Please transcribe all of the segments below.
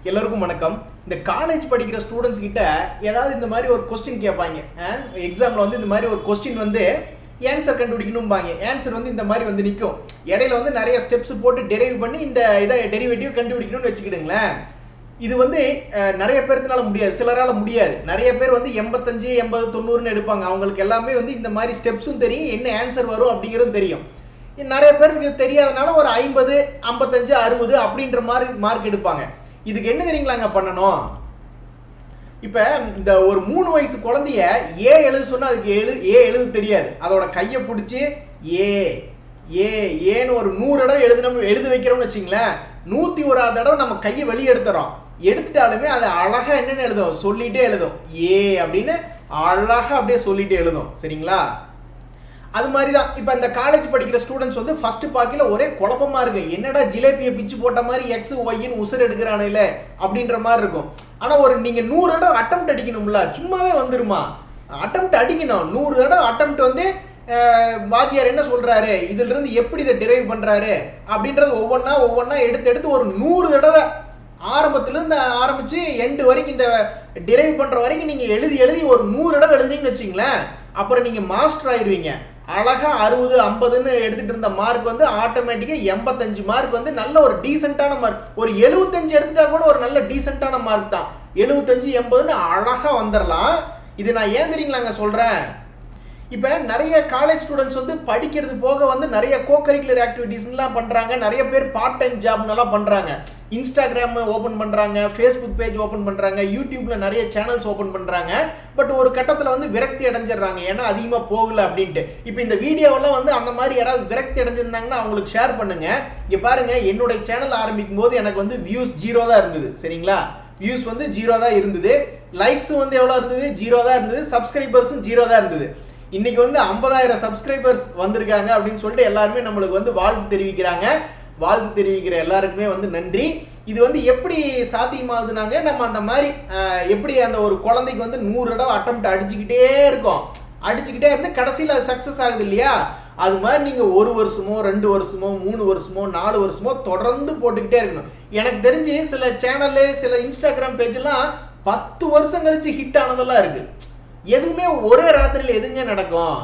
எல்லாருக்கும் வணக்கம். இந்த காலேஜ் படிக்கிற ஸ்டூடெண்ட்ஸ் கிட்ட ஏதாவது இந்த மாதிரி ஒரு கொஸ்டின் கேட்பாங்க. எக்ஸாமில் வந்து இந்த மாதிரி ஒரு கொஸ்டின் வந்து ஆன்சர் கண்டுபிடிக்கணும்பாங்க. ஆன்சர் வந்து இந்த மாதிரி வந்து நிற்கும். இடையில வந்து நிறைய ஸ்டெப்ஸ் போட்டு டெரைவ் பண்ணி இந்த இதை டெரிவேட்டிவ் கண்டுபிடிக்கணும்னு வச்சுக்கிடுங்களேன். இது வந்து நிறைய பேர்த்துனால முடியாது, சிலரால் முடியாது. நிறைய பேர் வந்து 85, 80, 90ன்னு எடுப்பாங்க. அவங்களுக்கு எல்லாமே வந்து இந்த மாதிரி ஸ்டெப்ஸும் தெரியும், என்ன ஆன்சர் வரும் அப்படிங்கிறதும் தெரியும். நிறைய பேருக்கு தெரியாதனால ஒரு 50, 55, 60 அப்படின்ற மாதிரி மார்க் எடுப்பாங்க. இதுக்கு என்ன தெரியுங்களாங்க பண்ணணும்? இப்போ இந்த ஒரு 3 வயசு குழந்தைய ஏ எழுத சொன்னால் அதுக்கு ஏ எழுத தெரியாது. அதோட கையை பிடிச்சி ஏன்னு ஒரு 100 தடவை எழுத வைக்கிறோம்னு வச்சிங்களேன். 101வது தடவை நம்ம கையை வெளியே எடுத்துட்டாலுமே அது அழகாக என்னென்னு எழுதும், சொல்லிகிட்டே எழுதும். ஏ அப்படின்னு அழகாக அப்படியே சொல்லிகிட்டே எழுதும். சரிங்களா? அது மாதிரி தான் இப்போ இந்த காலேஜ் படிக்கிற ஸ்டூடெண்ட்ஸ் வந்து ஃபர்ஸ்ட் பார்க்கல ஒரே குழப்பமா இருக்கு. என்னடா ஜிலேபியை பிச்சு போட்ட மாதிரி எக்ஸ் ஒய்ன்னு உசுர் எடுக்கிறானுல அப்படின்ற மாதிரி இருக்கும். ஆனால் ஒரு நீங்கள் 100 தடவை அட்டெம்ப்ட் அடிக்கணும்ல, சும்மாவே வந்துருமா? அட்டெம்ப்ட் அடிக்கணும். 100 தடவை அட்டெம்ப்ட் வந்து வாத்தியார் என்ன சொல்றாரு, இதுல இருந்து எப்படி இதை டிரைவ் பண்றாரு அப்படின்றது ஒவ்வொன்றா எடுத்து ஒரு 100 தடவை ஆரம்பத்திலிருந்து ஆரம்பிச்சு எண்டு வரைக்கும் இந்த டிரைவ் பண்ற வரைக்கும் நீங்க எழுதி ஒரு 100 தடவை எழுதுனீங்கன்னு வச்சுங்களேன். அப்புறம் நீங்க மாஸ்டர் ஆயிடுவீங்க. அழகா 60, 50ன்னு எடுத்துட்டு இருந்த மார்க் வந்து ஆட்டோமேட்டிக்கா 85 மார்க் வந்து நல்ல ஒரு டீசென்டான மார்க். ஒரு 75 எடுத்துட்டா கூட ஒரு நல்ல டீசென்டான மார்க் தான். 75, 80ன்னு அழகா வந்துடலாம். இது நான் ஏன் தெரியுங்களாங்க சொல்றேன்? இப்போ நிறைய காலேஜ் ஸ்டூடெண்ட்ஸ் வந்து படிக்கிறது போக வந்து நிறைய கோ கரிக்குலர் ஆக்டிவிட்டீஸ்லாம் பண்ணுறாங்க. நிறைய பேர் பார்ட் டைம் ஜாப்னெல்லாம் பண்ணுறாங்க. இன்ஸ்டாகிராம் ஓப்பன் பண்ணுறாங்க, ஃபேஸ்புக் பேஜ் ஓப்பன் பண்ணுறாங்க, யூடியூப்பில் நிறைய சேனல்ஸ் ஓப்பன் பண்ணுறாங்க. பட் ஒரு கட்டத்தில் வந்து விரக்தி அடைஞ்சிடுறாங்க, ஏன்னா அதிகமாக போகல அப்படின்ட்டு. இப்போ இந்த வீடியோவெல்லாம் வந்து அந்த மாதிரி யாராவது விரக்தி அடைஞ்சிருந்தாங்கன்னா அவங்களுக்கு ஷேர் பண்ணுங்க. இங்கே பாருங்க, என்னுடைய சேனல் ஆரம்பிக்கும் போது எனக்கு வந்து வியூஸ் 0 தான் இருந்தது. சரிங்களா? வியூஸ் வந்து 0 தான் இருந்தது. லைக்ஸும் வந்து எவ்வளோ இருந்தது? 0 தான் இருந்தது. சப்ஸ்கிரைபர்ஸும் 0 தான் இருந்தது. இன்னைக்கு வந்து 50,000 சப்ஸ்கிரைபர்ஸ் வந்திருக்காங்க அப்படின்னு சொல்லிட்டு எல்லாருமே நம்மளுக்கு வந்து வாழ்த்து தெரிவிக்கிறாங்க. வாழ்த்து தெரிவிக்கிற எல்லாருக்குமே வந்து நன்றி. இது வந்து எப்படி சாத்தியமாகுதுனாங்க, நம்ம அந்த மாதிரி எப்படி அந்த ஒரு குழந்தைக்கு வந்து 100 தடவை அட்டெம்ப்ட் அடிச்சுக்கிட்டே இருந்து கடைசியில் அது சக்ஸஸ் ஆகுது இல்லையா? அது மாதிரி நீங்கள் 1 வருஷமோ 2 வருஷமோ 3 வருஷமோ 4 வருஷமோ தொடர்ந்து போட்டுக்கிட்டே இருக்கணும். எனக்கு தெரிஞ்சு சில சேனலு, சில இன்ஸ்டாகிராம் பேஜெல்லாம் 10 வருஷம் கழிச்சு ஹிட் ஆனதெல்லாம் இருக்கு. எதுவுமே ஒரே ராத்திரியில் எதுங்க நடக்கும்?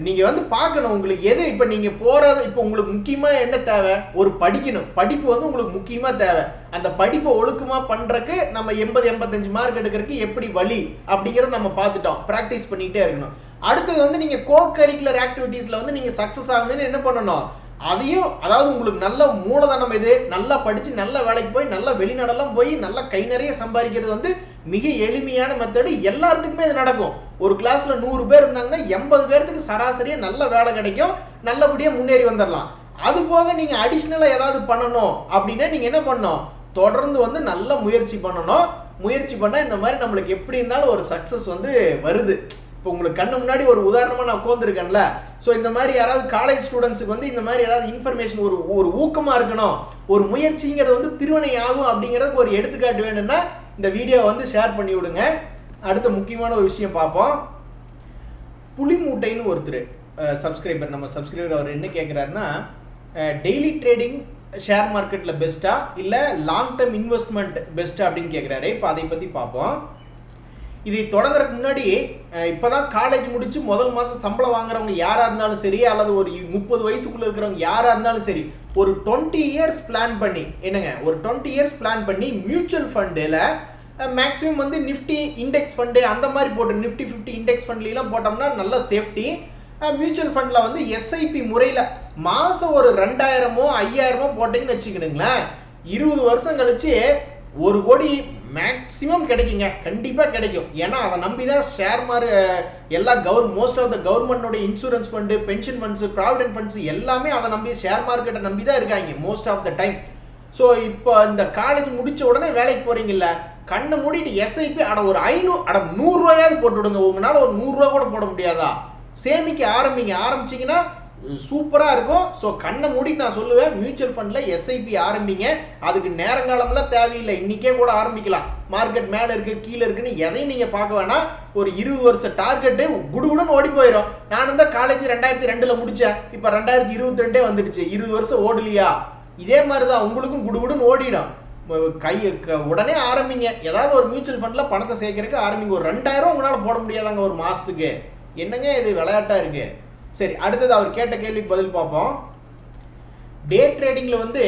நீங்கள் வந்து பார்க்கணும் உங்களுக்கு எது. இப்போ நீங்கள் போகிறது, இப்போ உங்களுக்கு முக்கியமாக என்ன தேவை? ஒரு படிக்கணும். படிப்பு வந்து உங்களுக்கு முக்கியமாக தேவை. அந்த படிப்பை ஒழுக்கமாக பண்ணுறக்கு நம்ம 80, 85 மார்க் எடுக்கிறதுக்கு எப்படி வழி அப்படிங்கிறத நம்ம பார்த்துட்டோம். ப்ராக்டிஸ் பண்ணிகிட்டே இருக்கணும். அடுத்தது வந்து நீங்கள் கோ கரிக்குலர் ஆக்டிவிட்டீஸில் வந்து நீங்கள் சக்ஸஸ் ஆகுதுன்னு என்ன பண்ணணும்? அதையும், அதாவது உங்களுக்கு நல்ல மூலதனம் எது, நல்லா படித்து நல்ல வேலைக்கு போய் நல்ல வெளிநாடெல்லாம் போய் நல்ல கை நிறைய சம்பாதிக்கிறது வந்து மிக எளிமையான மெத்தடு. எல்லாத்துக்குமே இது நடக்கும். ஒரு கிளாஸில் 100 பேர் இருந்தாங்கன்னா 80 பேர்த்துக்கு சராசரியாக நல்ல வேலை கிடைக்கும். நல்லபடியாக முன்னேறி வந்துடலாம். அது போக நீங்கள் அடிஷ்னலாக ஏதாவது பண்ணணும் அப்படின்னா நீங்கள் என்ன பண்ணணும்? தொடர்ந்து வந்து நல்ல முயற்சி பண்ணணும். முயற்சி பண்ணால் இந்த மாதிரி நம்மளுக்கு எப்படி இருந்தாலும் ஒரு சக்ஸஸ் வந்து வருது. இப்போ உங்களுக்கு கண்ணு முன்னாடி ஒரு உதாரணமாக நான் உட்காந்துருக்கேன்ல. ஸோ இந்த மாதிரி யாராவது காலேஜ் ஸ்டூடெண்ட்ஸுக்கு வந்து இந்த மாதிரி ஏதாவது இன்ஃபர்மேஷன் ஒரு ஊக்கமாக இருக்கணும், ஒரு முயற்சிங்கிறது வந்து திருவினை ஆகும் அப்படிங்கிறதுக்கு ஒரு எடுத்துக்காட்டு வேணும்னா இந்த வீடியோவை வந்து ஷேர் பண்ணி விடுங்க. அடுத்த முக்கியமான ஒரு விஷயம் பார்ப்போம். புலி மூட்டைன்னு ஒருத்தர் சப்ஸ்கிரைபர், நம்ம சப்ஸ்கிரைபர், அவர் என்ன கேட்குறாருன்னா, டெய்லி ட்ரேடிங் ஷேர் மார்க்கெட்டில் பெஸ்ட்டா இல்லை லாங் டேர்ம் இன்வெஸ்ட்மெண்ட் பெஸ்ட்டா அப்படின்னு கேட்குறாரு. இப்போ அதை பற்றி பார்ப்போம். இதை தொடங்குறதுக்கு முன்னாடி இப்போதான் காலேஜ் முடிச்சு முதல் மாதம் சம்பளம் வாங்குறவங்க யாராக இருந்தாலும் சரி, அல்லது ஒரு 30 வயசுக்குள்ளே இருக்கிறவங்க யாராக இருந்தாலும் சரி, ஒரு 20 இயர்ஸ் பிளான் பண்ணி, என்னங்க, ஒரு 20 இயர்ஸ் பிளான் பண்ணி மியூச்சுவல் ஃபண்டில் மேக்ஸிமம் வந்து நிஃப்டி இண்டெக்ஸ் ஃபண்டு அந்த மாதிரி போட்டு நிஃப்டி 50 இண்டெக்ஸ் ஃபண்ட்லாம் போட்டோம்னா நல்ல சேஃப்டி. மியூச்சுவல் ஃபண்டில் வந்து எஸ்ஐபி முறையில் மாதம் ஒரு 2000மோ 5000மோ போட்டிங்கன்னு வச்சுக்கிடுங்களேன். 20 வருஷம் கழிச்சு 1 கோடி மேக்ஸிமம் கிடைக்குங்க. கண்டிப்பாக கிடைக்கும். ஏன்னா அதை நம்பி தான் எல்லா மோஸ்ட் ஆஃப் த கவர்மெண்டோட insurance fund, pension funds, provident funds எல்லாமே அதை நம்பி ஷேர் மார்க்கெட்டை நம்பி தான் இருக்காங்க most of the time. So இப்போ இந்த காலேஜ் முடித்த உடனே வேலைக்கு போகிறீங்கல்ல, கண்ணை மூடிட்டு எஸ்ஐபி ஒரு 100 ரூபாயாவது போட்டு விடுங்க. உங்களால் ஒரு 100 ரூபா கூட போட முடியாதா? சேமிக்க ஆரம்பிச்சிங்கன்னா சூப்பராக இருக்கும். ஸோ கண்ணை மூடிட்டு நான் சொல்லுவேன், மியூச்சுவல் ஃபண்டில் எஸ்ஐபி ஆரம்பிங்க. அதுக்கு நேரங்காலம்லாம் தேவையில்லை, இன்றைக்கே கூட ஆரம்பிக்கலாம். மார்க்கெட் மேலே இருக்குது கீழே இருக்குன்னு எதையும் நீங்கள் பார்க்க வேணாம். ஒரு 20 வருஷம் டார்கெட்டு குடுகுடுன்னு ஓடி போயிடும். நான் தான் காலேஜ் 2002 முடித்தேன், இப்போ 2022 வந்துடுச்சு. 20 வருஷம் ஓடலையா? இதே மாதிரி தான் உங்களுக்கும் குடுகுடுன்னு ஓடிடும். உடனே ஆரம்பிங்க. ஏதாவது ஒரு மியூச்சுவல் ஃபண்டில் பணத்தை சேர்க்கறதுக்கு ஆரம்பிங்க. ஒரு 2000 உங்களால் போட முடியாதாங்க ஒரு மாதத்துக்கு? என்னங்க இது விளையாட்டாக இருக்குது? சரி, அடுத்தது அவர் கேட்ட கேள்விக்கு பதில் பார்ப்போம். டே ட்ரேடிங்கில் வந்து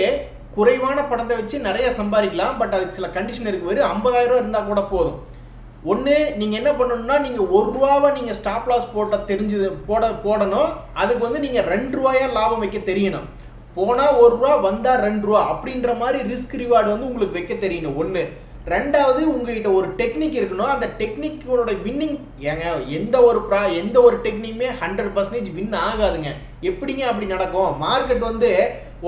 குறைவான பணத்தை வச்சு நிறைய சம்பாதிக்கலாம். பட் அதுக்கு சில கண்டிஷன் இருக்குது. வெறும் 50,000 இருந்தால் கூட போதும். ஒன்று, நீங்கள் என்ன பண்ணணும்னா, நீங்கள் ₹1 நீங்கள் ஸ்டாப் லாஸ் போடணும். அதுக்கு வந்து நீங்கள் ₹2 லாபம் வைக்க தெரியணும். போனால் ₹1 வந்தால் ₹2 அப்படின்ற மாதிரி ரிஸ்க் ரிவார்டு வந்து உங்களுக்கு வைக்க தெரியணும். ஒன்று. ரெண்டாவது, உங்ககிட்ட ஒரு டெக்னிக் இருக்கணும். அந்த டெக்னிக்கோட வின்னிங் எந்த ஒரு டெக்னிக்குமே 100% வின் ஆகாதுங்க. எப்படிங்க அப்படி நடக்கும்? மார்க்கெட் வந்து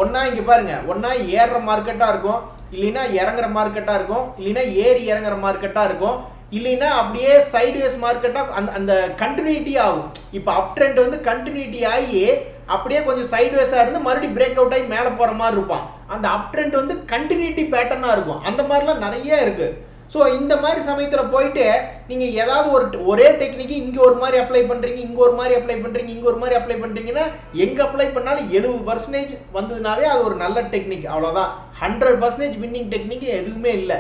ஒன்றா இங்கே பாருங்கள், ஒன்றா ஏறுற மார்க்கெட்டாக இருக்கும், இல்லைன்னா இறங்குற மார்க்கெட்டாக இருக்கும், இல்லைன்னா ஏறி இறங்குற மார்க்கெட்டாக இருக்கும், இல்லைன்னா அப்படியே சைட்வேஸ் மார்க்கெட்டாக அந்த கண்டினியூட்டி ஆகும். இப்போ அப் ட்ரெண்ட் வந்து கண்டினியூட்டி ஆகி அப்படியே கொஞ்சம் சைட்வேஸாக இருந்து மறுபடியும் பிரேக் அவுட் ஆகி மேலே போகிற மாதிரி இருப்பான். அந்த அப் ட்ரெண்ட் வந்து கண்டினியூட்டி பேட்டர்னாக இருக்கும். அந்த மாதிரிலாம் நிறைய இருக்குது. ஸோ இந்த மாதிரி சமயத்தில் போயிட்டு நீங்கள் ஏதாவது ஒரே டெக்னிக்கு இங்கே ஒரு மாதிரி அப்ளை பண்ணுறீங்க, இங்கே ஒரு மாதிரி அப்ளை பண்ணுறீங்க, இங்கே ஒரு மாதிரி அப்ளை பண்ணுறீங்கன்னா எங்கே அப்ளை பண்ணாலும் 70% வந்ததுனாவே அது ஒரு நல்ல டெக்னிக். அவ்வளோதான். 100% வின்னிங் டெக்னிக் எதுவுமே இல்லை.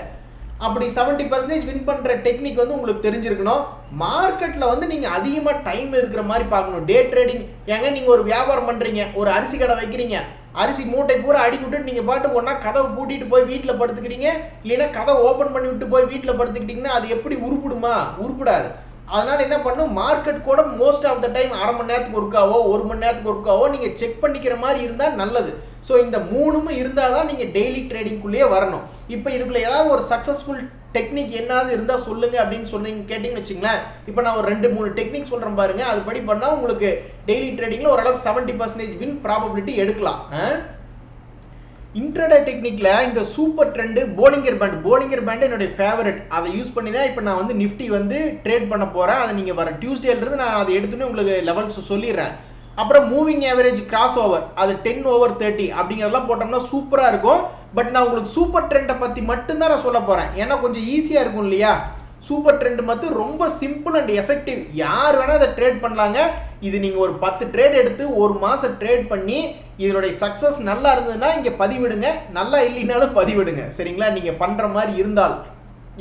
அப்படி 70% வின் பண்ணுற டெக்னிக் வந்து உங்களுக்கு தெரிஞ்சிருக்கணும். மார்க்கெட்டில் வந்து நீங்கள் அதிகமாக டைம் இருக்கிற மாதிரி பார்க்கணும். டே ட்ரேடிங் ஏங்க, நீங்கள் ஒரு வியாபாரம் பண்ணுறீங்க, ஒரு அரிசி கடை வைக்கிறீங்க, அரிசி மூட்டை பூரா அடிக்கி விட்டு நீங்கள் பாட்டு ஒன்றா கதவை பூட்டிட்டு போய் வீட்டில் படுத்துக்கிறீங்க, இல்லைன்னா கதவை ஓப்பன் பண்ணி விட்டு போய் வீட்டில் படுத்துக்கிட்டிங்கன்னா அது எப்படி உருப்பிடுமா? உருப்பிடாது. அதனால் என்ன பண்ணும், மார்க்கெட் கூட மோஸ்ட் ஆஃப் த டைம் அரை மணி நேரத்துக்கு ஒர்க்காவோ 1 மணி நேரத்துக்கு ஒர்க்காவோ நீங்கள் செக் பண்ணிக்கிற மாதிரி இருந்தால் நல்லது. ஸோ இந்த 3ம் இருந்தால் தான் நீங்கள் டெய்லி ட்ரேடிங்குள்ளேயே வரணும். இப்போ இதுக்குள்ளே ஏதாவது ஒரு சக்ஸஸ்ஃபுல் டெக்னிக் என்னாவது இருந்தால் சொல்லுங்கள் அப்படின்னு கேட்டிங்கன்னு வச்சுங்களேன். இப்போ நான் ஒரு 2-3 டெக்னிக் சொல்கிறேன் பாருங்கள். அது படி பண்ணால் உங்களுக்கு டெய்லி ட்ரேடிங்கில் ஓரளவுக்கு 70% வின் ப்ராபபிலிட்டி எடுக்கலாம். இன்ட்ராடே டெக்னிக்கில் இந்த சூப்பர் ட்ரெண்டு போலிங்கர் பேண்ட் என்னுடைய ஃபேவரட். அதை யூஸ் பண்ணி தான் இப்போ நான் வந்து நிஃப்டி வந்து ட்ரேட் பண்ண போகிறேன். அதை நீங்கள் வர டியூஸ்டேலேருந்து நான் அதை எடுத்துன்னு உங்களுக்கு லெவல்ஸ் சொல்லிடுறேன். அப்புறம் மூவிங் ஆவரேஜ் கிராஸ் ஓவர், அது 10/30 அப்படிங்கிறதெல்லாம் போட்டோம்னா சூப்பராக இருக்கும். பட் நான் உங்களுக்கு சூப்பர் ட்ரெண்டை பற்றி மட்டும்தான் நான் சொல்ல போகிறேன். ஏன்னா கொஞ்சம் ஈஸியாக இருக்கும் இல்லையா? சூப்பர் ட்ரெண்ட் மட்டும் ரொம்ப சிம்பிள் அண்ட் எஃபெக்டிவ். யார் வேணால் அதை ட்ரேட் பண்ணலாங்க. இது நீங்கள் ஒரு 10 ட்ரேட் எடுத்து ஒரு மாதம் ட்ரேட் பண்ணி இதனுடைய சக்ஸஸ் நல்லா இருந்ததுன்னா இங்கே பதிவிடுங்க, நல்லா இல்லைனாலும் பதிவிடுங்க. சரிங்களா? நீங்கள் பண்ணுற மாதிரி இருந்தால்.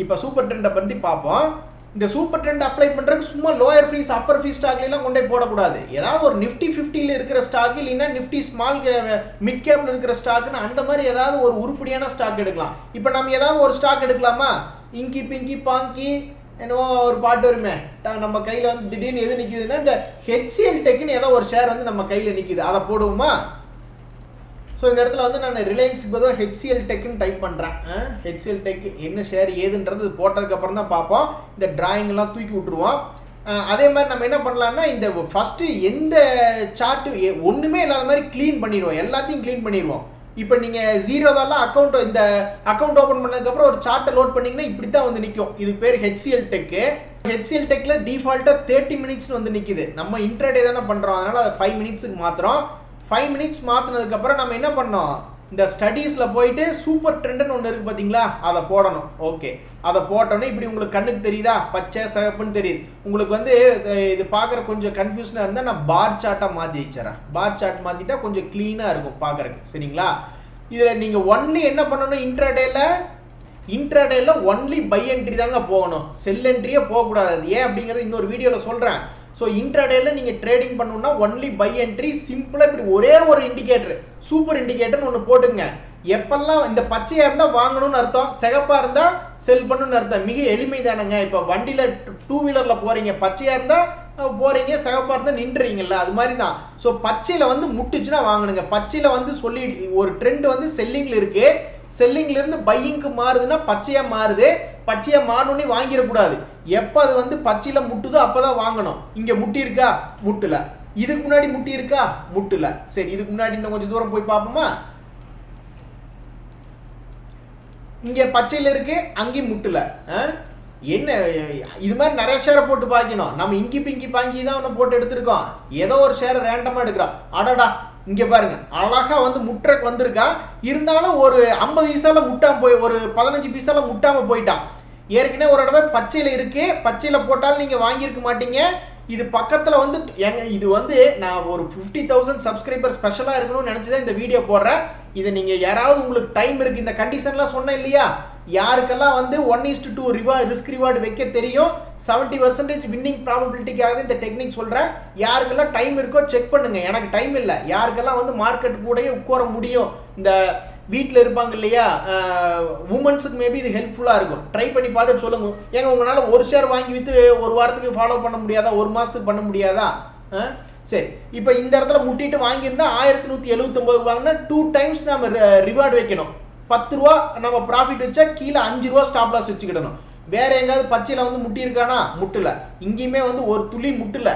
இப்போ சூப்பர் ட்ரெண்டை பற்றி பார்ப்போம். இந்த சூப்பர் ட்ரெண்ட் அப்ளை பண்ணுறதுக்கு சும்மா லோயர் ஃபீஸ் அப்பர் ஃபீஸ் ஸ்டாக்லாம் கொண்டே போடக்கூடாது. ஏதாவது ஒரு நிஃப்டி 50 இருக்கிற ஸ்டாக், இல்லைன்னா நிஃப்டி ஸ்மால் மிட் கேப்ல இருக்கிற ஸ்டாக்குன்னு அந்த மாதிரி ஏதாவது ஒரு உருப்படியான ஸ்டாக் எடுக்கலாம். இப்போ நம்ம ஏதாவது ஒரு ஸ்டாக் எடுக்கலாமா? இங்கி பிங்கி பாங்கி என்னவோ ஒரு பாட்டு வருமே, நம்ம கையில் வந்து திடீர்னு எது நிற்கிதுன்னா இந்த HCL டெக்னு ஏதோ ஒரு ஷேர் வந்து நம்ம கையில் நிற்கிது, அதை போடுவோமா? ஸோ இந்த இடத்துல வந்து நான் ரிலையன்ஸுக்கு பதிலாக HCL டெக்னு டைப் பண்ணுறேன். HCL டெக் என்ன ஷேர் ஏதுன்றது போட்டதுக்கப்புறம் தான் பார்ப்போம். இந்த டிராயிங்லாம் தூக்கி விட்டுருவோம். அதே மாதிரி நம்ம என்ன பண்ணலாம்னா, இந்த ஃபஸ்ட்டு எந்த சார்ட்டு ஒன்றுமே இல்லாத மாதிரி க்ளீன் பண்ணிடுவோம், எல்லாத்தையும் க்ளீன் பண்ணிடுவோம். இப்போ நீங்கள் 0 இந்த அக்கௌண்ட் ஓப்பன் பண்ணதுக்கப்புறம் ஒரு சார்ட்டை லோட் பண்ணிங்கன்னா இப்படி தான் வந்து நிற்கும். இது பேர் HCL டெக்கு. HCL டெக்கில் டிஃபால்ட்டாக 30 மினிட்ஸ் வந்து நிற்கிது. நம்ம இன்ட்ராடே தானே பண்ணுறோம், அதனால் அதை 5 மினிட்ஸுக்கு மாற்றுறோம். 5 மினிட்ஸ் மாற்றினதுக்கப்புறம் நம்ம என்ன பண்ணோம், இந்த ஸ்டடீஸில் போயிட்டு சூப்பர் ட்ரெண்டுன்னு ஒன்று இருக்குது பார்த்தீங்களா, அதை போடணும். ஓகே, அதை போட்டோன்னே இப்படி உங்களுக்கு கண்ணுக்கு தெரியுதா, பச்சை சிவப்புன்னு தெரியுது. உங்களுக்கு வந்து இது பார்க்குற கொஞ்சம் கன்ஃபியூஷனாக இருந்தால் நான் பார் சார்ட்டாக மாற்றி வச்சுறேன். பார் சார்ட் மாற்றிட்டா கொஞ்சம் க்ளீனாக இருக்கும் பார்க்குறதுக்கு. சரிங்களா? இதில் நீங்கள் ஒன்லி என்ன பண்ணணும், இன்ட்ராடேல ஒன்லி பை என்ட்ரி தாங்க போகணும், செல் என்ட்ரியே போகக்கூடாது. அது ஏன் அப்படிங்கிறது இன்னொரு வீடியோவில் சொல்கிறேன். ஸோ இன்ட்ராடேல நீங்கள் ட்ரேடிங் பண்ணணும்னா ஒன்லி பை என்ட்ரி. சிம்பிளாக இப்படி ஒரே ஒரு இண்டிகேட்டர், சூப்பர் இண்டிகேட்டர்னு ஒன்று போட்டுங்க. எப்பெல்லாம் இந்த பச்சையாக இருந்தால் வாங்கணும்னு அர்த்தம், சிகப்பாக இருந்தால் செல் பண்ணணும்னு அர்த்தம். மிக எளிமை தானேங்க. இப்போ வண்டியில் 2 வீலரில் போகிறீங்க, பச்சையாக இருந்தால் போகிறீங்க, சிகப்பாக இருந்தால் நின்றுறீங்கல்ல, அது மாதிரி தான். ஸோ பச்சையில் வந்து முட்டுச்சுன்னா வாங்கணுங்க. பச்சையில் வந்து சொல்லி ஒரு ட்ரெண்ட் வந்து செல்லிங்கில் இருக்குது, செல்லிங்லேருந்து பையிங்க்கு மாறுதுன்னா பச்சையாக மாறுது. பச்சையாக மாறணுன்னே வாங்கிடக்கூடாது. எப்போ அது வந்து பச்சையில் முட்டுதோ அப்போ தான் வாங்கணும். இங்கே முட்டி இருக்கா, முட்டல. இதுக்கு முன்னாடி முட்டி இருக்கா, முட்டல. சரி, இதுக்கு முன்னாடி இன்னும் கொஞ்சம் தூரம் போய் பார்ப்போமா? இங்கே பச்சையில் இருக்கு, அங்கேயும் முட்டல. என்ன இது மாதிரி நிறைய ஷேரை போட்டு பார்க்கணும். நம்ம இங்கி பிங்கி பாங்கி தான் ஒன்று போட்டு எடுத்திருக்கோம். ஏதோ ஒரு ஷேரை ரேண்டமாக எடுக்கிறோம். அடடா, இங்கே பாருங்க, அழகாக வந்து முட்டைக்கு வந்திருக்கான். இருந்தாலும் ஒரு 50 பைசால முட்டாமல் போய், ஒரு 15 பைசால முட்டாமல் போயிட்டான். ஏற்கனவே ஒரு தடவை பச்சையில் இருக்கு, பச்சையில் போட்டாலும் நீங்கள் வாங்கியிருக்க மாட்டீங்க. இது பக்கத்தில் வந்து இது வந்து நான் ஒரு 50,000 சப்ஸ்கிரைபர் ஸ்பெஷலாக இருக்கணும்னு நினச்சி தான் இந்த வீடியோ போடுறேன். இதை நீங்கள் யாராவது உங்களுக்கு டைம் இருக்குது, இந்த கண்டிஷன்லாம் சொன்னேன் இல்லையா, யாருக்கெல்லாம் வந்து 1:2 ரிஸ்க் ரிவார்டு வைக்க தெரியும், 70% வின்னிங் ப்ராபபிலிட்டிக்காக தான் இந்த டெக்னிக் சொல்கிறேன். யாருக்கெல்லாம் டைம் இருக்கோ செக் பண்ணுங்க. எனக்கு டைம் இல்லை. யாருக்கெல்லாம் வந்து மார்க்கெட் கூடயே உட்கார முடியும், இந்த வீட்டில் இருப்பாங்க இல்லையா உமன்ஸுக்கு மேபி இது ஹெல்ப்ஃபுல்லாக இருக்கும். ட்ரை பண்ணி பார்த்துட்டு சொல்லுங்க. ஏங்க உங்களால் ஒரு ஷேர் வாங்கி விற்று ஒரு வாரத்துக்கு ஃபாலோ பண்ண முடியாதா, ஒரு மாதத்துக்கு பண்ண முடியாதா? சரி, இப்போ இந்த இடத்துல முட்டிட்டு வாங்கியிருந்தா 1179 வாங்கினா 2 டைம்ஸ் நம்ம ரிவார்டு வைக்கணும். 10 ரூபா நம்ம ப்ராஃபிட் வச்சா கீழே 5 ரூபா ஸ்டாப் லாஸ் வச்சுக்கிடணும். வேற எங்காவது பச்சையில் வந்து முட்டி இருக்கானா? முட்டல. இங்கேயுமே வந்து ஒரு துளி முட்டல.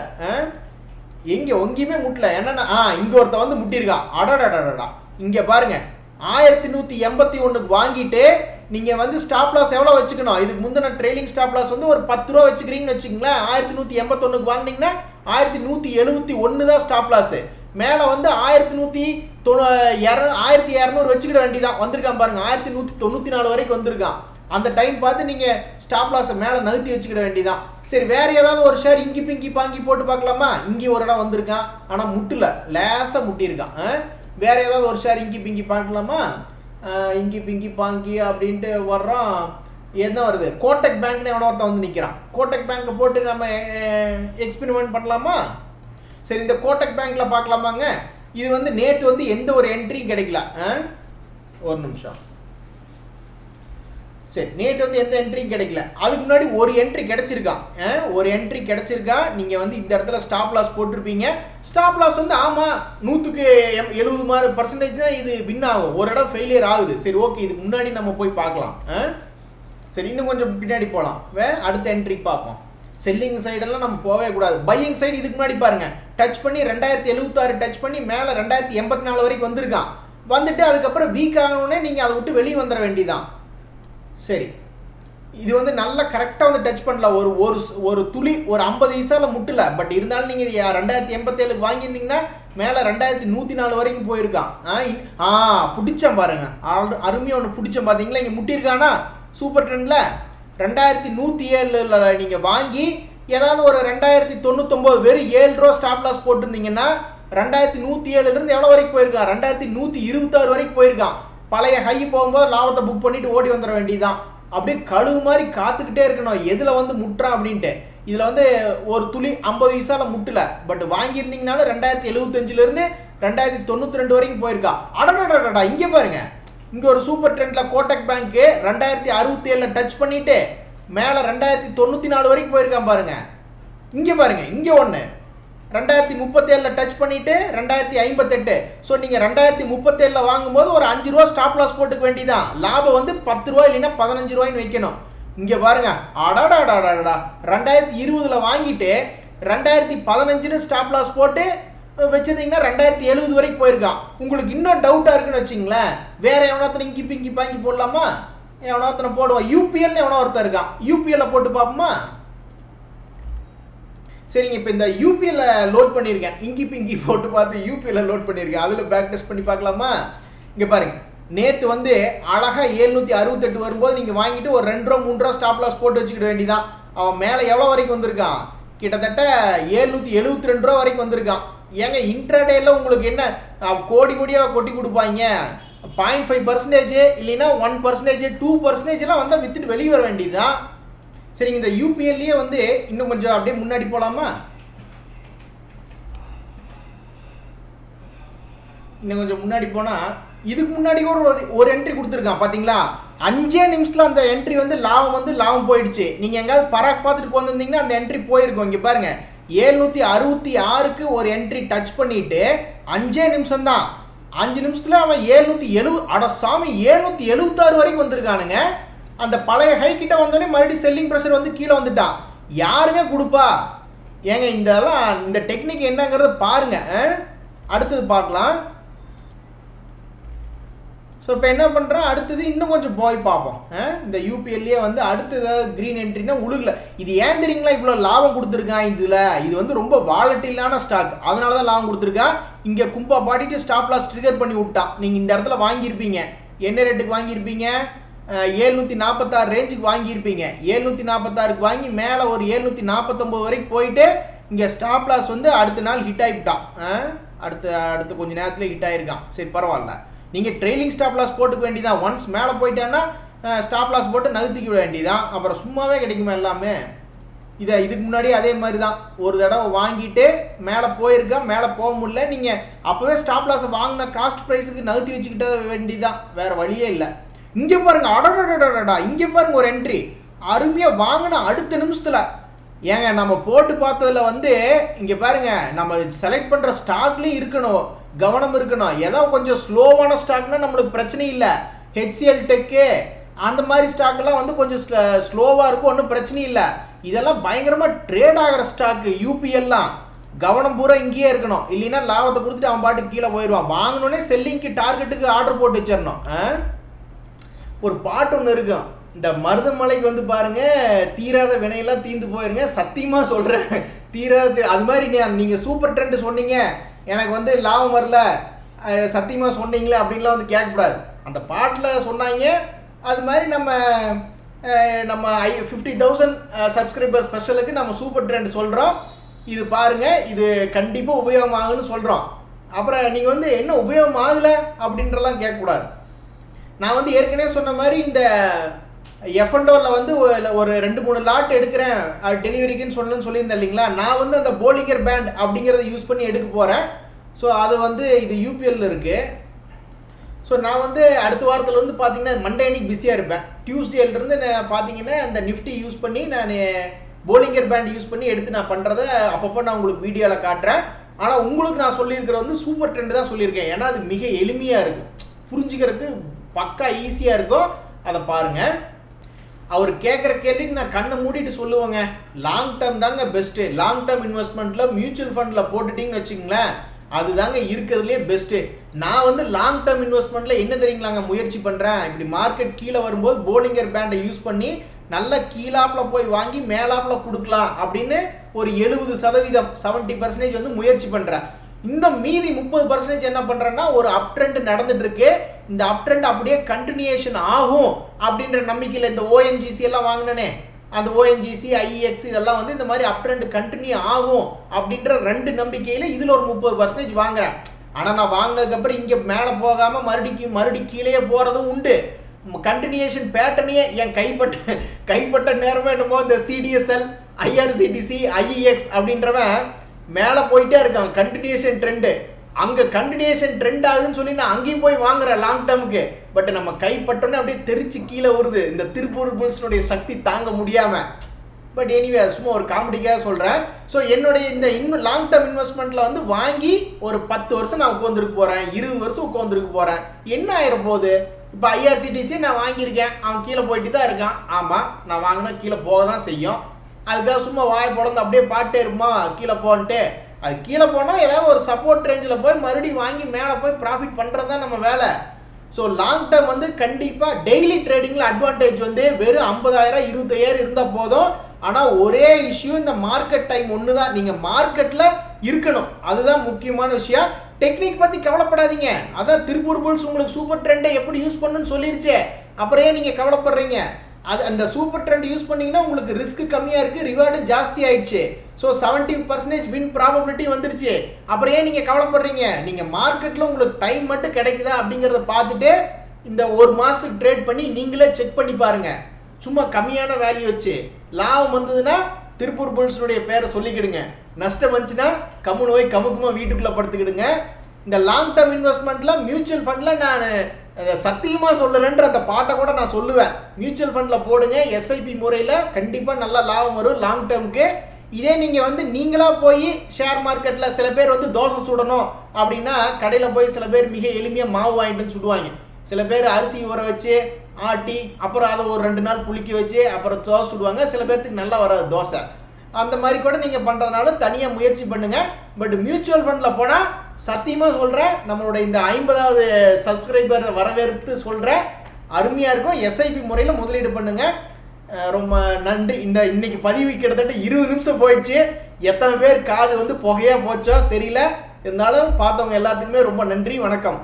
எங்கேயுமே முட்டல. என்னன்னா இங்க ஒருத்த வந்து முட்டியிருக்கான். அடடடடா, இங்க பாருங்க 1181 வாங்கிட்டு நீங்க வந்து ஸ்டாப் லாஸ் எவ்வளவு வச்சுக்கணும்? இதுக்கு முந்தின ட்ரெயிலிங் ஸ்டாப் லாஸ் வந்து ஒரு 10 ரூபா வச்சுக்கிறீங்கன்னு வச்சுக்கங்களேன். 1181 வாங்கினீங்கன்னா 1171 தான் ஸ்டாப் லாஸ். மேல வந்து 1200 வச்சுக்கிட வேண்டியதான். வந்திருக்கான் பாருங்க, 1194 வரைக்கும் வந்திருக்கான். அந்த டைம் பார்த்து நீங்க ஸ்டாப் லாஸை மேல நகர்த்தி வச்சுக்கிட வேண்டியதான். சரி, வேற ஏதாவது ஒரு ஷேர் இங்கி பிங்கி பாங்கி போட்டு பார்க்கலாமா? இங்கே ஒரு இடம் வந்திருக்கான், ஆனா முட்டுல, லேசா முட்டியிருக்கான். வேற ஏதாவது ஒரு ஷேர் இங்கி பிங்கி பார்க்கலாமா? இங்கி பிங்கி பாங்கி அப்படின்ட்டு வர்றோம். என்ன வருது? கோட்டக் பேங்க்னு எவனோ ஒருத்தன் வந்து நிற்கிறான். கோட்டக் பேங்கை போட்டு நம்ம எக்ஸ்பெரிமெண்ட் பண்ணலாமா? சரி, இந்த கோட்டக் பேங்க்ல பார்க்கலாமாங்க. இது வந்து நேற்று வந்து எந்த ஒரு என்ட்ரியும் கிடைக்கல. ஒரு நிமிஷம். சரி, நேற்று வந்து எந்த என்ட்ரியும் கிடைக்கல. அதுக்கு முன்னாடி ஒரு என்ட்ரி கிடைச்சிருக்கான். ஒரு என்ட்ரி கிடைச்சிருக்கா. நீங்க வந்து இந்த இடத்துல ஸ்டாப் லாஸ் போட்டிருப்பீங்க. ஸ்டாப் லாஸ் வந்து ஆமா 170% தான் இது வின் ஆகும். ஒரு இடம் ஃபெயிலியர் ஆகுது. சரி, ஓகே, இதுக்கு முன்னாடி நம்ம போய் பார்க்கலாம். சரி, இன்னும் கொஞ்சம் பின்னாடி போகலாம். அடுத்த என்ட்ரி பார்ப்போம். செல்லிங் சைடெல்லாம் நம்ம போகவே கூடாது. பையிங் சைடு இதுக்கு முன்னாடி பாருங்க, டச் பண்ணி 2076 டச் பண்ணி மேலே 2084 வரைக்கும் வந்திருக்கான். வந்துட்டு அதுக்கப்புறம் வீக் ஆகணுன்னே நீங்கள் அதை விட்டு வெளியே வந்துட வேண்டியதான். சரி, இது வந்து நல்லா கரெக்டாக வந்து டச் பண்ணல. ஒரு துளி ஒரு 50 பைசால முட்டல. பட் இருந்தாலும் நீங்கள் 2087 வாங்கியிருந்தீங்கன்னா மேலே 2104 வரைக்கும் போயிருக்கான். பிடிச்சேன் பாருங்க, அருமையாக ஒன்று பிடிச்சேன் பார்த்தீங்களா? இங்கே முட்டியிருக்கானா சூப்பர் ட்ரெண்ட்ல 2107 நீங்கள் வாங்கி ஏதாவது ஒரு 2099 வெறும் 7 ரூபா ஸ்டாப் லாஸ் போட்டிருந்தீங்கன்னா 2107 எவ்வளோ வரைக்கும் போயிருக்கான்? 2126 வரைக்கும் போயிருக்கான். பழைய ஹை போகும்போது லாபத்தை புக் பண்ணிட்டு ஓடி வந்துட வேண்டியதான். அப்படியே கழுவு மாதிரி காத்துக்கிட்டே இருக்கணும் எதில் வந்து முட்டுறான் அப்படின்ட்டு. இதில் வந்து ஒரு துளி 50 பைசால முட்டல. பட் வாங்கியிருந்தீங்கனாலும் 2075 2092 வரைக்கும் போயிருக்கா. அடடடடா, இங்கே பாருங்க, இங்கே ஒரு சூப்பர் ட்ரெண்ட்ல கோட்டக் பேங்க் 2067 டச் பண்ணிட்டு மேலே 2094 வரைக்கும் போயிருக்கான் பாருங்க. இங்கே பாருங்க, இங்கே ஒன்று 2037 டச் பண்ணிட்டு 2058. ஸோ நீங்கள் 2037 வாங்கும்போது ஒரு 5 ரூபா ஸ்டாப் லாஸ் போட்டுக்க வேண்டியதான். லாபம் வந்து 10 ரூபா இல்லைன்னா 15 ரூபாய்ன்னு வைக்கணும். இங்கே பாருங்க, அடாடாடாடாடா 2020 வாங்கிட்டு 2015 ஸ்டாப் லாஸ் போட்டு வச்சிருந்தீங்கன்னா 2070 வரைக்கும் போயிருக்கான். உங்களுக்கு இன்னும் டவுட்டாக இருக்குன்னு வச்சிங்களேன், வேற எவனோத்தனை இங்கி பிங்கி பாங்கி போடலாமா? எவனோத்தனை போடுவான். யூபிஎல்னு எவனோ ஒருத்தர் இருக்கான். யூபிஎல்ல போட்டு பார்ப்போமா? சரிங்க, இப்போ இந்த யூபிஎல்ல லோட் பண்ணியிருக்கேன். இங்கி பிங்கி போட்டு பார்த்து யூபிஎல்ல லோட் பண்ணியிருக்கேன். அதில் பேக் டெஸ்ட் பண்ணி பார்க்கலாமா? இங்கே பாருங்க, நேற்று வந்து அழகாக 768 வரும்போது நீங்கள் வாங்கிட்டு ஒரு 2 ரூபா 3 ரூபா ஸ்டாப் லாஸ் போட்டு வச்சுக்கிட வேண்டியதான். அவன் மேலே எவ்வளோ வரைக்கும் வந்திருக்கான்? கிட்டத்தட்ட 772 ரூபா வரைக்கும் வந்திருக்கான். ஏங்க இன்ட்ராடேல உங்களுக்கு என்ன கோடி கோடியாக கொட்டி கொடுப்பாங்க? 0.5% இல்லைன்னா 1% 2% வந்தால் வித்துட்டு வெளியே வர வேண்டியதுதான். சரிங்க, இந்த யூபிஎல்லையே வந்து இன்னும் கொஞ்சம் அப்படியே முன்னாடி போகலாமா? இன்னும் கொஞ்சம் முன்னாடி போனால் இதுக்கு முன்னாடி ஒரு என்ட்ரி கொடுத்துருக்கான் பார்த்தீங்களா? 5 நிமிஷத்தில் அந்த என்ட்ரி வந்து லாபம் போயிடுச்சு. நீங்கள் எங்கேயாவது பராக் பார்த்துட்டு வந்திருந்தீங்கன்னா அந்த என்ட்ரி போயிருக்கும். இங்கே பாருங்க, 766க்கு ஒரு என்ட்ரி டச் பண்ணிட்டு 5 நிமிஷம் தான். 5 நிமிஷத்துல அவன் 770 அட சாமி 776 வரைக்கும் வந்திருக்கானுங்க. அந்த பழைய ஹை கிட்ட வந்தோடனே மறுபடியும் செல்லிங் ப்ரெஷர் வந்து கீழே வந்துட்டான். யாருங்க கொடுப்பா? ஏங்க இந்த டெக்னிக் என்னங்கிறத பாருங்க. அடுத்தது பார்க்கலாம். ஸோ இப்போ என்ன பண்ணுறேன், அடுத்தது இன்னும் கொஞ்சம் போய் பார்ப்போம். இந்த யூபிஎல்லையே வந்து அடுத்து ஏதாவது க்ரீன் என்ட்ரினா உழுகல. இது ஏன் தெரியுங்களா இவ்வளோ லாபம் கொடுத்துருக்கான்? இது வந்து ரொம்ப வாலட்டிலான ஸ்டாக், அதனால தான் லாபம் கொடுத்துருக்கான். இங்கே கும்பா பாடிட்டு ஸ்டாப் லாஸ் ட்ரிகர் பண்ணி விட்டான். நீங்கள் இந்த இடத்துல வாங்கியிருப்பீங்க. என்ன ரேட்டுக்கு வாங்கியிருப்பீங்க? 746 ரேஞ்சுக்கு வாங்கியிருப்பீங்க. 746க்கு வாங்கி மேலே ஒரு 749 வரைக்கும் போயிட்டு இங்கே ஸ்டாப் லாஸ் வந்து அடுத்த நாள் ஹிட் ஆகிட்டான், அடுத்து கொஞ்சம் நேரத்தில் ஹிட் ஆகிருக்கான். சரி பரவாயில்ல, நீங்கள் ட்ரெயிலிங் ஸ்டாப் லாஸ் போட்டுக்க வேண்டியதான். ஒன்ஸ் மேலே போயிட்டான்னா ஸ்டாப் லாஸ் போட்டு நகர்த்திக்க வேண்டியதான். அப்புறம் சும்மாவே கிடைக்குமா எல்லாமே. இதுக்கு முன்னாடி அதே மாதிரி தான், ஒரு தடவை வாங்கிட்டு மேலே போயிருக்கா, மேலே போக முடியல, நீங்கள் அப்போவே ஸ்டாப் லாஸை வாங்கின காஸ்ட் ப்ரைஸுக்கு நகர்த்தி வச்சுக்கிட்ட வேண்டியதான், வேறு வழியே இல்லை. இங்கே பாருங்கள், அடடடடா, இங்கே பாருங்கள் ஒரு என்ட்ரி அருமையாக வாங்கின அடுத்த நிமிஷத்தில். ஏங்க நம்ம போட்டு பார்த்ததில் வந்து இங்கே பாருங்கள், நம்ம செலக்ட் பண்ணுற ஸ்டாக்லேயும் இருக்கணும், கவனம் இருக்கணும். ஏதோ கொஞ்சம் ஸ்லோவான ஸ்டாக்னா நம்மளுக்கு பிரச்சனை இல்லை. ஹெச்சிஎல் டெக்கு அந்த மாதிரி ஸ்டாக்லாம் வந்து கொஞ்சம் ஸ்லோவாக இருக்கும், ஒன்றும் பிரச்சனை இல்லை. இதெல்லாம் பயங்கரமாக ட்ரேட் ஆகிற ஸ்டாக்கு, யூபிஎல்லாம் கவனம் பூரா இங்கேயே இருக்கணும். இல்லைன்னா லாபத்தை கொடுத்துட்டு அவன் பாட்டுக்கு கீழே போயிடுவான். வாங்கினோடனே செல்லிங்க்கு டார்கெட்டுக்கு ஆர்டர் போட்டு வச்சிடணும். ஒரு பாட்டு ஒன்று இருக்கும், இந்த மருதமலைக்கு வந்து பாருங்க, தீராத வினையெல்லாம் தீர்ந்து போயிருங்க, சத்தியமாக சொல்கிறேன், தீராத. அது மாதிரி நீங்கள் சூப்பர் ட்ரெண்ட் சொன்னீங்க, எனக்கு வந்து லாபம் வரல, சத்தியமாக சொன்னீங்களே அப்படின்லாம் வந்து கேட்கக்கூடாது. அந்த பாட்டில் சொன்னாங்க. அது மாதிரி நம்ம 50,000 சப்ஸ்கிரைபர் ஸ்பெஷலுக்கு நம்ம சூப்பர் ட்ரெண்ட் சொல்கிறோம். இது பாருங்கள், இது கண்டிப்பாக உபயோகம் ஆகுன்னு சொல்கிறோம். அப்புறம் நீங்கள் வந்து என்ன உபயோகம் ஆகலை அப்படின்றலாம் கேட்கக்கூடாது. நான் வந்து ஏற்கனவே சொன்ன மாதிரி இந்த எஃப்என்டோவில் வந்து ஒரு 2-3 லாட் எடுக்கிறேன் டெலிவரிக்குன்னு சொல்லியிருந்தேன் இல்லைங்களா. நான் வந்து அந்த போலிங்கர் பேண்ட் அப்படிங்கிறத யூஸ் பண்ணி எடுக்க போகிறேன். ஸோ அது வந்து இது யூபிஎல்ல இருக்குது. ஸோ நான் வந்து அடுத்த வாரத்தில் வந்து பார்த்தீங்கன்னா மண்டே அன்னைக்கு பிஸியாக இருப்பேன். டியூஸ்டேலேருந்து நான் பார்த்தீங்கன்னா அந்த நிஃப்டி யூஸ் பண்ணி நான் போலிங்கர் பேண்ட் யூஸ் பண்ணி எடுத்து நான் பண்ணுறதை அப்பப்போ நான் உங்களுக்கு வீடியோவில் காட்டுறேன். ஆனால் உங்களுக்கு நான் சொல்லியிருக்கிற வந்து சூப்பர் ட்ரெண்ட் தான் சொல்லியிருக்கேன். ஏன்னா அது மிக எளிமையாக இருக்கும், புரிஞ்சுக்கிறதுக்கு பக்கா ஈஸியாக இருக்கும். அதை பாருங்கள். அவர் கேட்குற கேள்விக்கு நான் கண்ணை மூடிட்டு சொல்லுவேங்க, லாங் டேர்ம் தாங்க பெஸ்ட்டு. லாங் டேர்ம் இன்வெஸ்ட்மெண்ட்டில் மியூச்சுவல் ஃபண்டில் போட்டுட்டிங்கன்னு வச்சுங்களேன், அதுதாங்க இருக்கிறதுலே பெஸ்ட்டு. நான் வந்து லாங் டேர்ம் இன்வெஸ்ட்மெண்ட்டில் என்ன தெரியுங்களாங்க முயற்சி பண்ணுறேன், இப்படி மார்க்கெட் கீழே வரும்போது போலிங்கர் பேண்டை யூஸ் பண்ணி நல்லா கீழாப்பில் போய் வாங்கி மேலாப்பில் கொடுக்கலாம் அப்படின்னு ஒரு 70%, 70% வந்து முயற்சி பண்ணுறேன். இந்த மீதி 30% என்ன பண்ணுறேன்னா, ஒரு அப் ட்ரெண்ட் நடந்துட்டு இருக்கு, இந்த அப் ட்ரெண்ட் அப்படியே கண்டினியூஷன் ஆகும் அப்படின்ற நம்பிக்கையில் இந்த ஓஎன்ஜிசி எல்லாம் வாங்கினேனே, அந்த ஓஎன்ஜிசி ஐஎக்ஸ் இதெல்லாம் வந்து இந்த மாதிரி அப் ட்ரெண்ட் கண்டினியூ ஆகும் அப்படின்ற 2 நம்பிக்கையில் இதில் ஒரு 30% வாங்குறேன். ஆனால் நான் வாங்கினதுக்கப்புறம் இங்கே மேலே போகாமல் மறுபடியும் கீழே போகிறதும் உண்டு. கண்டினியூஷன் பேட்டர்னையே என் கைப்பட்ட நேரமே என்னமோ இந்த சிடிஎஸ்எல், ஐஆர்சிடிசி, ஐஇஎக்ஸ் அப்படின்றவன் மேலே போயிட்டே இருக்கான், கண்டினியூஷன் ட்ரெண்டு. அங்கே கண்டினியூஷன் ட்ரெண்ட் ஆகுதுன்னு சொல்லி நான் அங்கேயும் போய் வாங்குறேன் லாங் டேர்முக்கு. பட் நம்ம கைப்பட்டோன்னே அப்படியே தெரிச்சு கீழே வருது, இந்த திருப்பூர் புல்ஸினுடைய சக்தி தாங்க முடியாமல். பட் எனிவே சும்மா ஒரு காமெடிக்காக சொல்கிறேன். ஸோ என்னுடைய இந்த லாங் டேர்ம் இன்வெஸ்ட்மெண்ட்டில் வந்து வாங்கி ஒரு 10 வருஷம் நான் உட்காந்துருக்கு போகிறேன், 20 வருஷம் உட்காந்துருக்கு போகிறேன். என்ன ஆயிர போகுது? இப்போ ஐஆர்சிடிசி நான் வாங்கியிருக்கேன், அவன் கீழே போயிட்டு தான் இருக்கான். ஆமாம், நான் வாங்கினா கீழே போக தான் செய்யும். அதுக்காக சும்மா வாய் பொழந்து அப்படியே பாட்டே இருக்குமா கீழே போன்ட்டு. அது கீழே போனால் ஏதாவது ஒரு சப்போர்ட் ரேஞ்சில் போய் மறுபடியும் வாங்கி மேலே போய் ப்ராஃபிட் பண்ணுறது தான் நம்ம வேலை. ஸோ லாங் டேர்ம் வந்து கண்டிப்பாக டெய்லி ட்ரேடிங்கில் அட்வான்டேஜ் வந்து வெறும் 50,000 25,000 இருந்தால் போதும். ஆனால் ஒரே இஷ்யூ, இந்த மார்க்கெட் டைம் ஒன்று தான், நீங்கள் மார்க்கெட்டில் இருக்கணும், அதுதான் முக்கியமான விஷயம். டெக்னிக் பற்றி கவலைப்படாதீங்க, அதான் திருப்பூர் புல்ஸ் உங்களுக்கு சூப்பர் ட்ரெண்டை எப்படி யூஸ் பண்ணுன்னு சொல்லிருச்சு. அப்புறம் ஏன் நீங்கள் கவலைப்படுறீங்க? அது அந்த சூப்பர் ட்ரெண்ட் யூஸ் பண்ணிங்கன்னா உங்களுக்கு ரிஸ்க் கம்மியாக இருக்குது, ரிவார்டு ஜாஸ்தி ஆயிடுச்சு. ஸோ 70% வின் ப்ராபபிலிட்டி வந்துருச்சு. அப்புறம் ஏன் நீங்கள் கவலைப்படுறீங்க? நீங்கள் மார்க்கெட்டில் உங்களுக்கு டைம் மட்டும் கிடைக்குதா அப்படிங்கிறத பார்த்துட்டு இந்த ஒரு மாதத்துக்கு ட்ரேட் பண்ணி நீங்களே செக் பண்ணி பாருங்கள். சும்மா கம்மியான வேல்யூ வச்சு லாபம் வந்ததுன்னா திருப்பூர் புல்ஸினுடைய பேரை சொல்லிக்கிடுங்க, நஷ்டம் வந்துச்சுன்னா கம்முன்னு போய் கமுக்குமா வீட்டுக்குள்ளே படுத்துக்கிடுங்க. இந்த லாங் டேர்ம் இன்வெஸ்ட்மெண்ட்டில் மியூச்சுவல் ஃபண்டில் நான் சத்தியமாக சொல்லுறேன்ற அந்த பாட்டை கூட நான் சொல்லுவேன். மியூச்சுவல் ஃபண்டில் போடுங்க, எஸ்ஐபி முறையில் கண்டிப்பாக நல்லா லாபம் வரும் லாங் டேர்முக்கு. இதே நீங்கள் வந்து நீங்களாக போய் ஷேர் மார்க்கெட்டில் சில பேர் வந்து தோசை சுடணும் அப்படின்னா கடையில் போய் சில பேர் மிக எளிமையாக மாவு வாங்கிட்டுன்னு சுடுவாங்க. சில பேர் அரிசி ஊற வச்சு ஆட்டி அப்புறம் அதை ஒரு 2 நாள் புளிக்க வச்சு அப்புறம் தோசை சுடுவாங்க. சில பேர்த்துக்கு நல்லா வராது தோசை. அந்த மாதிரி கூட நீங்கள் பண்ணுறதுனால தனியாக முயற்சி பண்ணுங்கள். பட் மியூச்சுவல் ஃபண்டில் போனால் சத்தியமாக சொல்கிறேன், நம்மளோட இந்த 50வது சப்ஸ்கிரைபர் வரவேற்பு சொல்கிறேன், அருமையாக இருக்கும். எஸ்ஐபி முறையில் முதலீடு பண்ணுங்கள். ரொம்ப நன்றி. இன்னைக்கு பதிவு கிட்டத்தட்ட 20 நிமிஷம் போயிடுச்சு. எத்தனை பேர் காது வந்து புகையாக போச்சோ தெரியல. இருந்தாலும் பார்த்தவங்க எல்லாத்துக்குமே ரொம்ப நன்றி. வணக்கம்.